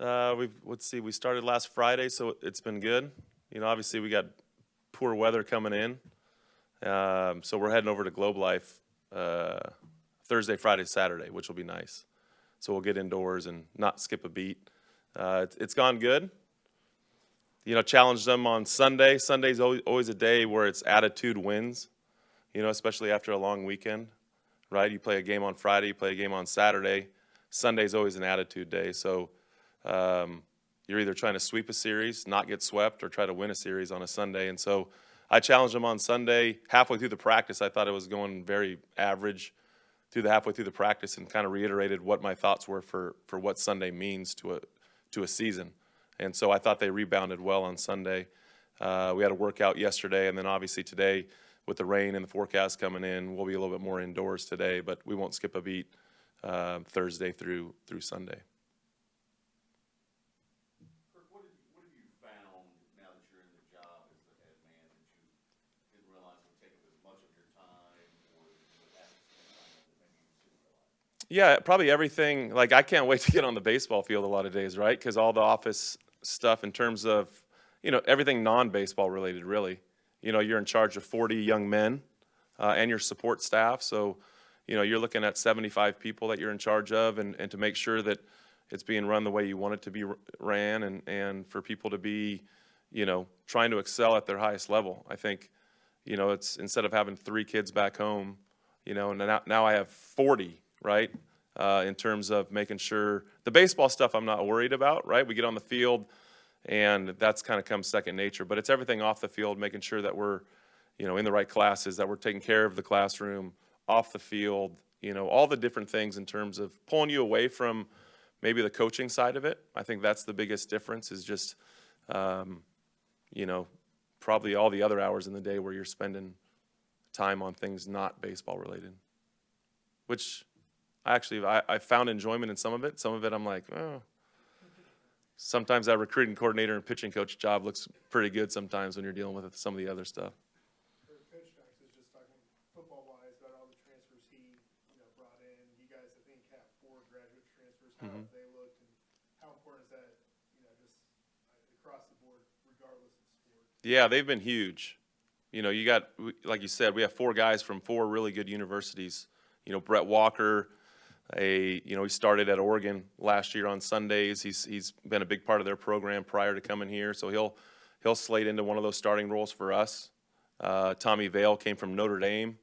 Let's see, we started last Friday, so it's been good. Obviously we got poor weather coming in. So we're heading over to Globe Life Thursday, Friday, Saturday, which will be nice. So we'll get indoors and not skip a beat. It's gone good. Challenged them on Sunday. Sunday's always a day where it's attitude wins, especially after a long weekend, right? You play a game on Friday, you play a game on Saturday. Sunday's always an attitude day. So you're either trying to sweep a series, not get swept, or try to win a series on a Sunday. And so I challenged them on Sunday. Halfway through the practice, I thought it was going very average halfway through the practice, and kind of reiterated what my thoughts were for what Sunday means to a season. And so I thought they rebounded well on Sunday. We had a workout yesterday, and then obviously today with the rain and the forecast coming in, we'll be a little bit more indoors today, but we won't skip a beat Thursday through Sunday. Kirk, what have you found now that you're in the job as the head man that you didn't realize would take up as much of your time, or that you would have to spend time on that maybe you didn't realize? Yeah, probably everything. Like, I can't wait to get on the baseball field a lot of days, right? Because all the office stuff in terms of, everything non-baseball related, really. You're in charge of 40 young men and your support staff. So, you're looking at 75 people that you're in charge of, and to make sure that it's being run the way you want it to be ran, and for people to be, trying to excel at their highest level. I think, it's instead of having 3 kids back home, and now I have 40, right? In terms of making sure the baseball stuff I'm not worried about, right? We get on the field and that's kind of comes second nature, but it's everything off the field, making sure that we're, in the right classes, that we're taking care of the classroom, off the field, all the different things in terms of pulling you away from maybe the coaching side of it. I think that's the biggest difference, is just, probably all the other hours in the day where you're spending time on things not baseball related, which I found enjoyment in some of it. Some of it I'm like, oh. Sometimes that recruiting coordinator and pitching coach job looks pretty good sometimes when you're dealing with some of the other stuff. Coach Cox is just talking football-wise about all the transfers he brought in. You guys, I think, have 4 graduate transfers. How have they looked, and how important is that, just across the board, regardless of sport? Yeah, they've been huge. You got, like you said, we have 4 guys from 4 really good universities. Brett Walker, he started at Oregon last year on Sundays. He's been a big part of their program prior to coming here, so he'll slate into one of those starting roles for us. Tommy Vale came from Notre Dame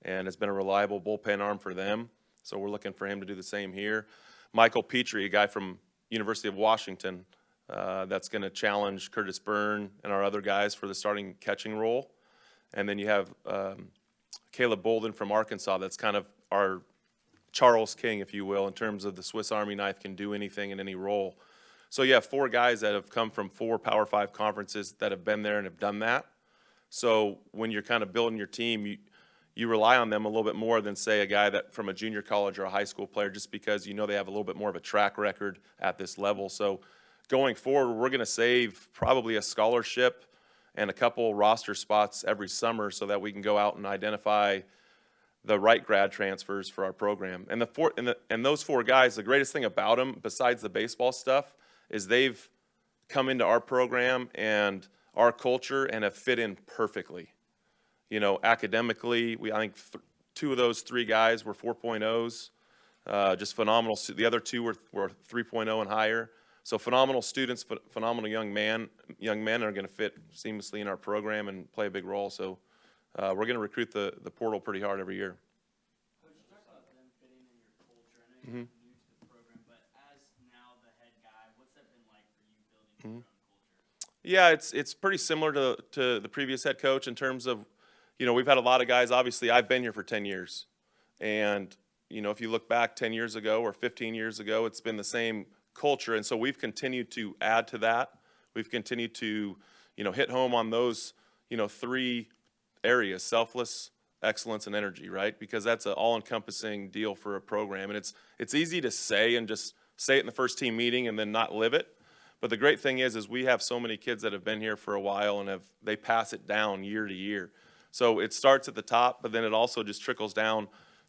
and has been a reliable bullpen arm for them, so we're looking for him to do the same here. Michael Petrie, a guy from University of Washington, that's going to challenge Curtis Byrne and our other guys for the starting catching role. And then you have Caleb Bolden from Arkansas, that's kind of our Charles King, if you will, in terms of the Swiss Army knife, can do anything in any role. So you have 4 guys that have come from 4 Power 5 conferences that have been there and have done that. So when you're kind of building your team, you rely on them a little bit more than, say, a guy that from a junior college or a high school player, just because they have a little bit more of a track record at this level. So going forward, we're going to save probably a scholarship and a couple roster spots every summer so that we can go out and identify the right grad transfers for our program. And those 4 guys, the greatest thing about them, besides the baseball stuff, is they've come into our program and our culture and have fit in perfectly. Academically, I think 2 of those 3 guys were 4.0s, just phenomenal. The other 2 were 3.0 and higher. So phenomenal students, phenomenal young men are going to fit seamlessly in our program and play a big role. So we're going to recruit the portal pretty hard every year. Coach, you talked about them fitting in your culture. I know you're new to the program, but as now the head guy, what's that been like for you building your own culture? Yeah, it's pretty similar to the previous head coach in terms of, we've had a lot of guys. Obviously, I've been here for 10 years. And, if you look back 10 years ago or 15 years ago, it's been the same culture. And so we've continued to add to that. We've continued to, hit home on those, 3 areas: selfless, excellence, and energy, right? Because that's an all-encompassing deal for a program. And it's easy to say and just say it in the first team meeting and then not live it. But the great thing is we have so many kids that have been here for a while and they pass it down year to year. So it starts at the top, but then it also just trickles down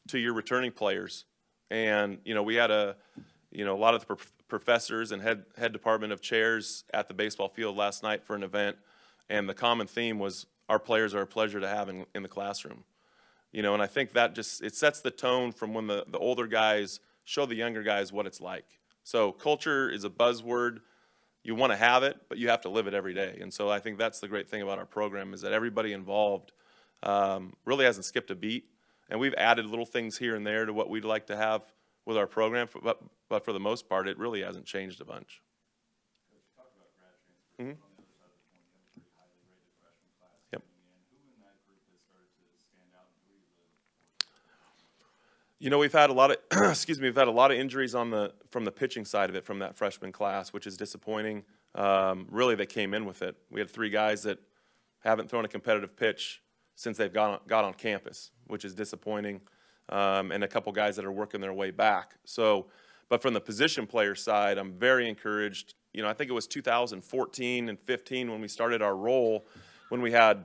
to your returning players. And, we had a lot of the professors and head department of chairs at the baseball field last night for an event, and the common theme was our players are a pleasure to have in the classroom. And I think that it sets the tone from when the older guys show the younger guys what it's like. So culture is a buzzword. You want to have it, but you have to live it every day. And so I think that's the great thing about our program is that everybody involved really hasn't skipped a beat. And we've added little things here and there to what we'd like to have with our program, but for the most part, it really hasn't changed a bunch. Coach, you talked about grad transfers. Mhm. On the other side of the coin, you have a pretty highly rated freshman class Yep. coming in. Who in that group has started to stand out, and who are you We've had a lot of we've had a lot of injuries from the pitching side of it from that freshman class, which is disappointing. Really, they came in with it. We had 3 guys that haven't thrown a competitive pitch since they've got on campus, which is disappointing, and a couple guys that are working their way back. So, but from the position player side, I'm very encouraged. I think it was 2014 and 15 when we started our role, when we had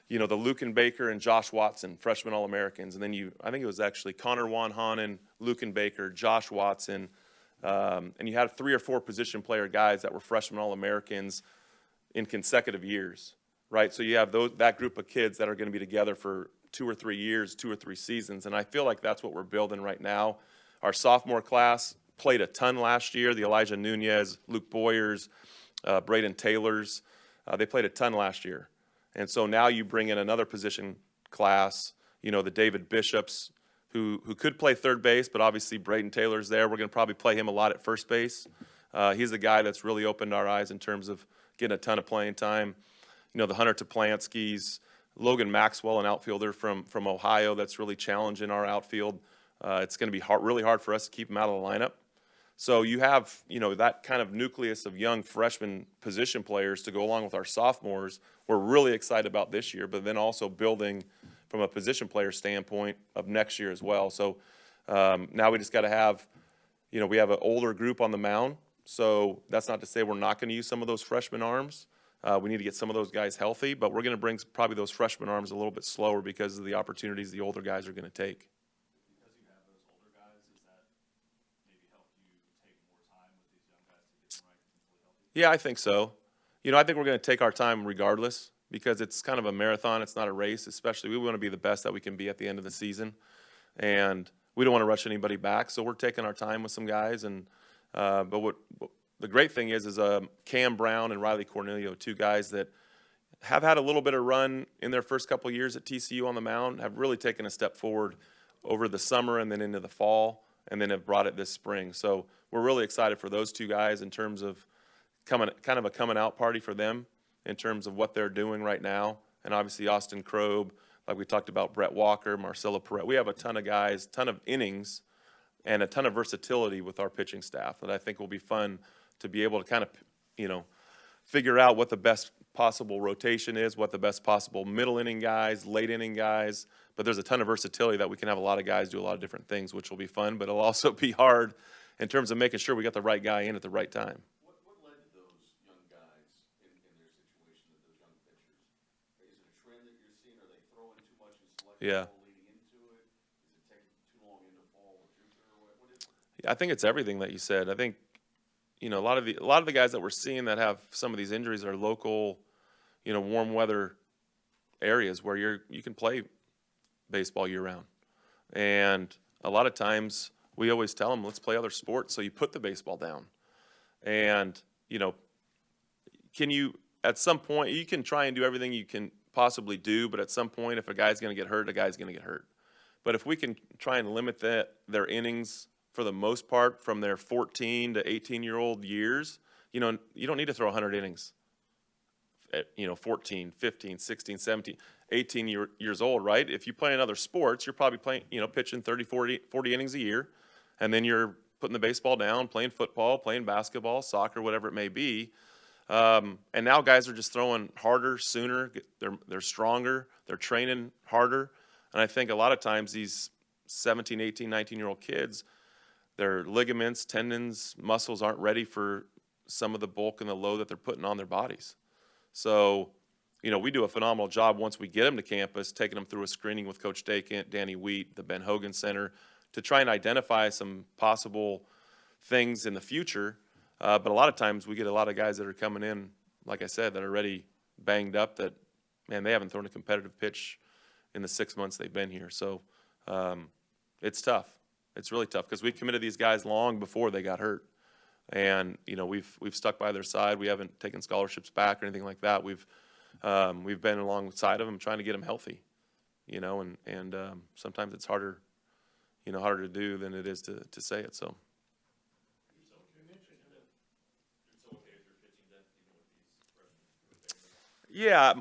the Luken Baker and Josh Watson, freshman All-Americans. And then I think it was actually Connor Wanhanen, Luken Baker, Josh Watson. And you had 3 or 4 position player guys that were freshman All-Americans in consecutive years, right? So you have that group of kids that are going to be together for 2 or 3 years, 2 or 3 seasons. And I feel like that's what we're building right now. Our sophomore class played a ton last year. The Elijah Nunez, Luke Boyers, Braden Taylors, they played a ton last year. And so now you bring in another position class, the David Bishops, who could play third base, but obviously Braden Taylor's there. We're going to probably play him a lot at first base. He's a guy that's really opened our eyes in terms of getting a ton of playing time. The Hunter Toplanskis, Logan Maxwell, an outfielder from Ohio that's really challenging our outfield. It's going to be really hard for us to keep him out of the lineup. So you have, that kind of nucleus of young freshman position players to go along with our sophomores. We're really excited about this year, but then also building from a position player standpoint of next year as well. So now we just got to have, we have an older group on the mound. So that's not to say we're not going to use some of those freshman arms. We need to get some of those guys healthy, but we're going to bring probably those freshman arms a little bit slower because of the opportunities the older guys are going to take. Because you have those older guys, does that maybe help you take more time with these young guys to get them right and fully healthy? Yeah, I think so. I think we're going to take our time regardless because it's kind of a marathon. It's not a race, especially we want to be the best that we can be at the end of the season. And we don't want to rush anybody back. So we're taking our time with some guys. But what the great thing is Cam Brown and Riley Cornelio, 2 guys that have had a little bit of run in their first couple of years at TCU on the mound, have really taken a step forward over the summer and then into the fall, and then have brought it this spring. So we're really excited for those 2 guys in terms of kind of a coming out party for them in terms of what they're doing right now. And obviously Austin Krob, like we talked about, Brett Walker, Marcelo Perret. We have a ton of guys, ton of innings, and a ton of versatility with our pitching staff that I think will be fun to be able to kind of, figure out what the best possible rotation is, what the best possible middle inning guys, late inning guys. But there's a ton of versatility that we can have a lot of guys do a lot of different things, which will be fun, but it'll also be hard in terms of making sure we got the right guy in at the right time. What led to those young guys in their situation, those young pitchers? Is it a trend that you're seeing? Are they throwing too much in select Yeah. ball leading into it? Is it taking too long into fall with Jupiter? Or what is it? I think it's everything that you said. I think, a lot of the guys that we're seeing that have some of these injuries are local, warm weather areas where you can play baseball year round. And a lot of times we always tell them, let's play other sports. So you put the baseball down. And, at some point, you can try and do everything you can possibly do, but at some point, if a guy's going to get hurt, a guy's going to get hurt. But if we can try and limit their innings for the most part from their 14 to 18-year-old years, you don't need to throw 100 innings at, 14, 15, 16, 17, 18 years old, right? If you play in other sports, you're probably playing, pitching 30, 40 innings a year, and then you're putting the baseball down, playing football, playing basketball, soccer, whatever it may be. And now guys are just throwing harder, sooner. They're stronger. They're training harder. And I think a lot of times these 17, 18, 19-year-old kids, their ligaments, tendons, muscles aren't ready for some of the bulk and the load that they're putting on their bodies. So, we do a phenomenal job once we get them to campus, taking them through a screening with Coach Danny Wheat, the Ben Hogan Center, to try and identify some possible things in the future. But a lot of times we get a lot of guys that are coming in, like I said, that are already banged up that, man, they haven't thrown a competitive pitch in the 6 months they've been here. So it's tough. It's really tough because we committed these guys long before they got hurt. And, we've stuck by their side. We haven't taken scholarships back or anything like that. We've been alongside of them trying to get them healthy, and sometimes it's harder to do than it is to say it. So. Yeah,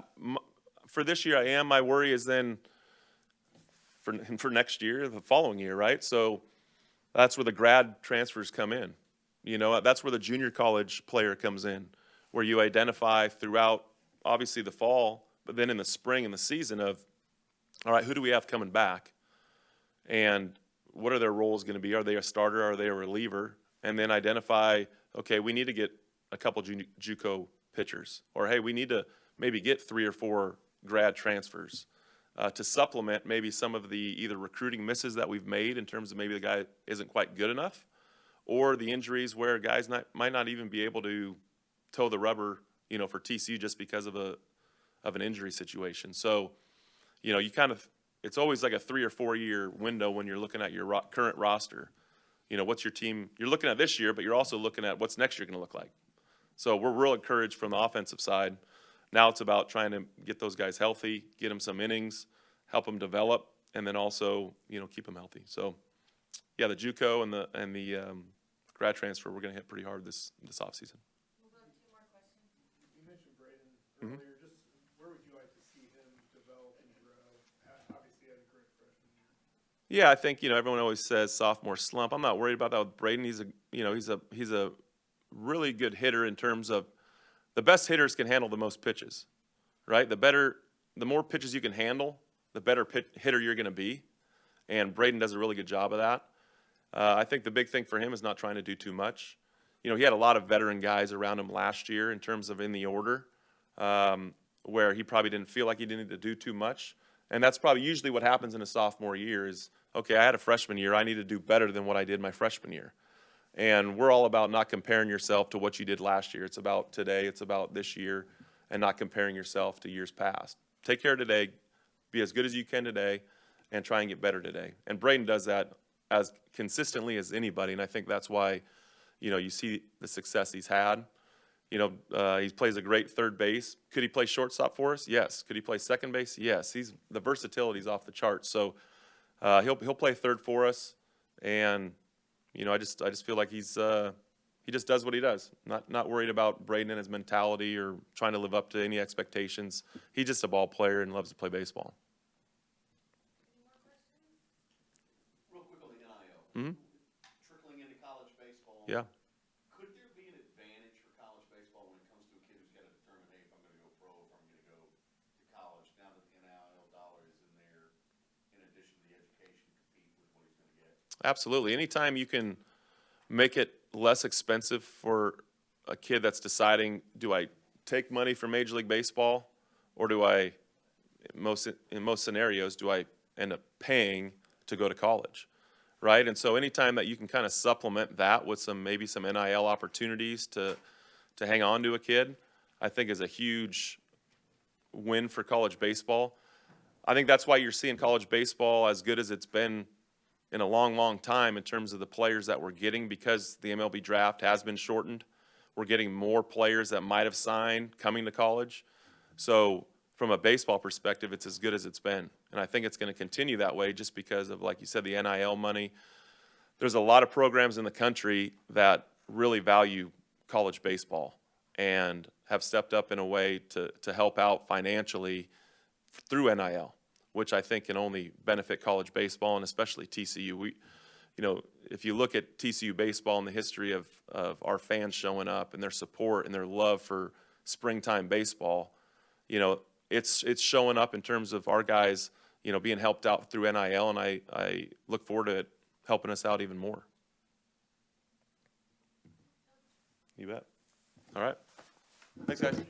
for this year I am. My worry is then for next year, the following year, right? So that's where the grad transfers come in. That's where the junior college player comes in, where you identify throughout, obviously, the fall, but then in the spring and the season of, all right, who do we have coming back? And what are their roles going to be? Are they a starter? Are they a reliever? And then identify, okay, we need to get a couple JUCO pitchers. Or, hey, we need to maybe get 3 or 4 grad transfers to supplement maybe some of the either recruiting misses that we've made in terms of maybe the guy isn't quite good enough, or the injuries where guys might not even be able to toe the rubber, for TCU just because of an injury situation. So, you kind of, it's always like a 3 or 4 year window when you're looking at your current roster. What's your team? You're looking at this year, but you're also looking at what's next year going to look like. So we're real encouraged from the offensive side. Now it's about trying to get those guys healthy, get them some innings, help them develop, and then also, keep them healthy. So, yeah, the JUCO and the grad transfer we're going to hit pretty hard this offseason. You mentioned Braden earlier. Just where would you like to see him develop and grow? Obviously, he had a great freshman year. Yeah, I think everyone always says sophomore slump. I'm not worried about that with Braden. He's a really good hitter in terms of the best hitters can handle the most pitches, right? The more pitches you can handle, the better hitter you're going to be. And Braden does a really good job of that. I think the big thing for him is not trying to do too much. He had a lot of veteran guys around him last year in terms of in the order, where he probably didn't feel like he didn't need to do too much. And that's probably usually what happens in a sophomore year is, okay, I had a freshman year. I need to do better than what I did my freshman year. And we're all about not comparing yourself to what you did last year. It's about today. It's about this year, and not comparing yourself to years past. Take care of today. Be as good as you can today, and try and get better today. And Braden does that as consistently as anybody, and I think that's why, you see the success he's had. He plays a great third base. Could he play shortstop for us? Yes. Could he play second base? Yes. The versatility's off the charts. So he'll play third for us, and I just feel like he just does what he does. Not worried about Braden and his mentality or trying to live up to any expectations. He's just a ball player and loves to play baseball. Real quick on the NIL. Mm-hmm. Trickling into college baseball. Yeah. Could there be an advantage for college baseball when it comes to a kid who's got to determine, hey, if I'm going to go pro, if I'm going to go to college, now that the NIL dollar is in there, in addition to the education, compete with what he's going to get? Absolutely. Anytime you can make it less expensive for a kid that's deciding, do I take money from Major League Baseball, or do I, in most scenarios, do I end up paying to go to college, right? And so anytime that you can kind of supplement that with maybe some NIL opportunities to hang on to a kid, I think is a huge win for college baseball. I think that's why you're seeing college baseball as good as it's been in a long, long time in terms of the players that we're getting, because the MLB draft has been shortened. We're getting more players that might have signed coming to college. So from a baseball perspective, it's as good as it's been. And I think it's going to continue that way just because of, like you said, the NIL money. There's a lot of programs in the country that really value college baseball and have stepped up in a way to help out financially through NIL, which I think can only benefit college baseball and especially TCU. If you look at TCU baseball and the history of our fans showing up and their support and their love for springtime baseball, it's showing up in terms of our guys, being helped out through NIL, and I look forward to it helping us out even more. You bet. All right. Thanks, guys.